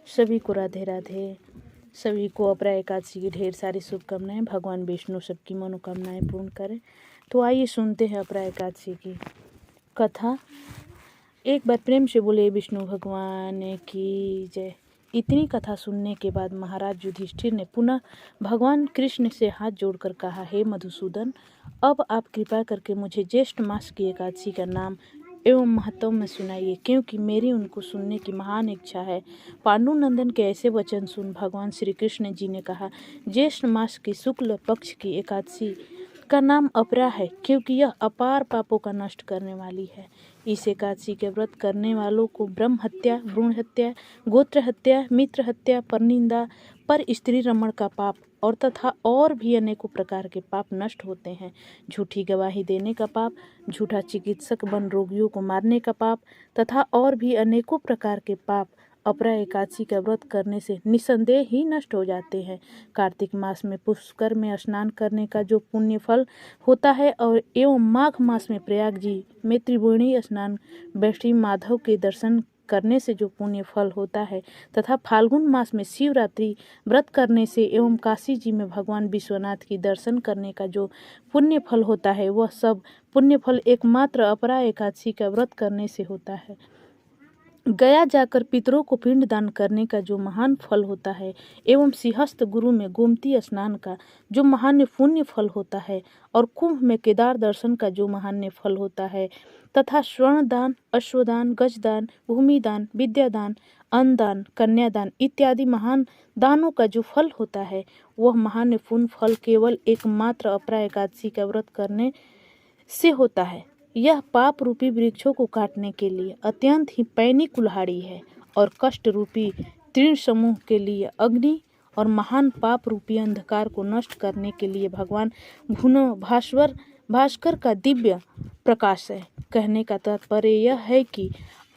सभी को राधे राधे। सभी को अपरा एकादशी की ढेर सारी शुभकामनाएं। भगवान विष्णु सबकी मनोकामनाएं पूर्ण करें। तो आइए सुनते हैं अपरा एकादशी की कथा। एक बार प्रेम से बोले विष्णु भगवान की जय। इतनी कथा सुनने के बाद महाराज युधिष्ठिर ने पुनः भगवान कृष्ण से हाथ जोड़कर कहा, हे मधुसूदन, अब आप कृपा करके मुझे ज्येष्ठ मास की एकादशी का नाम एवं महत्व में सुनाइए, क्योंकि मेरी उनको सुनने की महान इच्छा है। पांडुनंदन के ऐसे वचन सुन भगवान श्री कृष्ण जी ने कहा, ज्येष्ठ मास की शुक्ल पक्ष की एकादशी का नाम अपरा है, क्योंकि यह अपार पापों का नष्ट करने वाली है। इस एकादशी के व्रत करने वालों को ब्रह्म हत्या, भ्रूण हत्या, गोत्र हत्या, मित्र हत्या, परनिंदा, पर स्त्री रमण का पाप और तथा और भी अनेकों प्रकार के पाप नष्ट होते हैं। झूठी गवाही देने का पाप, झूठा चिकित्सक बन रोगियों को मारने का पाप तथा और भी अनेकों प्रकार के पाप अपरा एकादशी का व्रत करने से निसंदेह ही नष्ट हो जाते हैं। कार्तिक मास में पुष्कर में स्नान करने का जो पुण्य फल होता है और एवं माघ मास में प्रयाग जी में त्रिवेणी स्नान, वैष्णवी माधव के दर्शन करने से जो पुण्य फल होता है तथा फाल्गुन मास में शिवरात्रि व्रत करने से एवं काशी जी में भगवान विश्वनाथ की दर्शन करने का जो पुण्य फल होता है, वह सब पुण्य फल एकमात्र अपरा एकादशी का व्रत करने से होता है। गया जाकर पितरों को पिंड दान करने का जो महान फल होता है एवं सिंहस्थ गुरु में गोमती स्नान का जो महान पुण्य फल होता है और कुंभ में केदार दर्शन का जो महान फल होता है तथा स्वर्ण दान, अश्वदान, गजदान, भूमिदान, विद्यादान, अन्नदान, कन्यादान इत्यादि महान दानों का जो फल होता है, वह महान पुण्य फल केवल एकमात्र अपरा एकादशी का व्रत करने से होता है। यह पाप रूपी वृक्षों को काटने के लिए अत्यंत ही पैनी कुल्हाड़ी है और कष्ट रूपी तीर्ण समूह के लिए अग्नि और महान पाप रूपी अंधकार को नष्ट करने के लिए भगवान भुनो भास्कर का दिव्य प्रकाश है। कहने का तात्पर्य यह है कि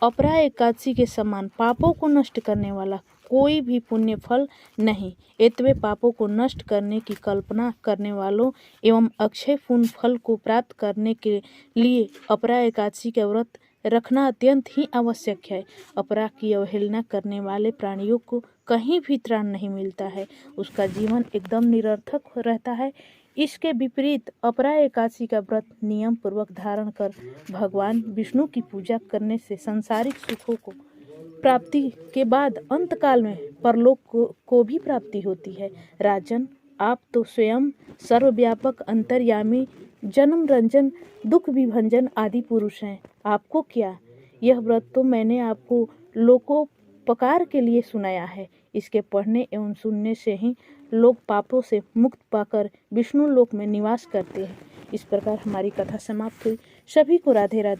अपरा एकादशी के समान पापों को नष्ट करने वाला कोई भी पुण्य फल नहीं। एतवे पापों को नष्ट करने की कल्पना करने वालों एवं अक्षय पुण्य फल को प्राप्त करने के लिए अपरा एकादशी का व्रत रखना अत्यंत ही आवश्यक है। अपरा की अवहेलना करने वाले प्राणियों को कहीं भी त्राण नहीं मिलता है, उसका जीवन एकदम निरर्थक रहता है। इसके विपरीत अपरा एकादशी का व्रत नियम पूर्वक धारण कर भगवान विष्णु की पूजा करने से सांसारिक सुखों को प्राप्ति के बाद अंतकाल में परलोक को भी प्राप्ति होती है। राजन, आप तो स्वयं सर्वव्यापक, अंतर्यामी, जन्म रंजन, दुख विभंजन आदि पुरुष हैं। आपको क्या, यह व्रत तो मैंने आपको लोकोपकार के लिए सुनाया है। इसके पढ़ने एवं सुनने से ही लोग पापों से मुक्त पाकर विष्णु लोक में निवास करते हैं। इस प्रकार हमारी कथा समाप्त हुई। सभी को राधे राधे।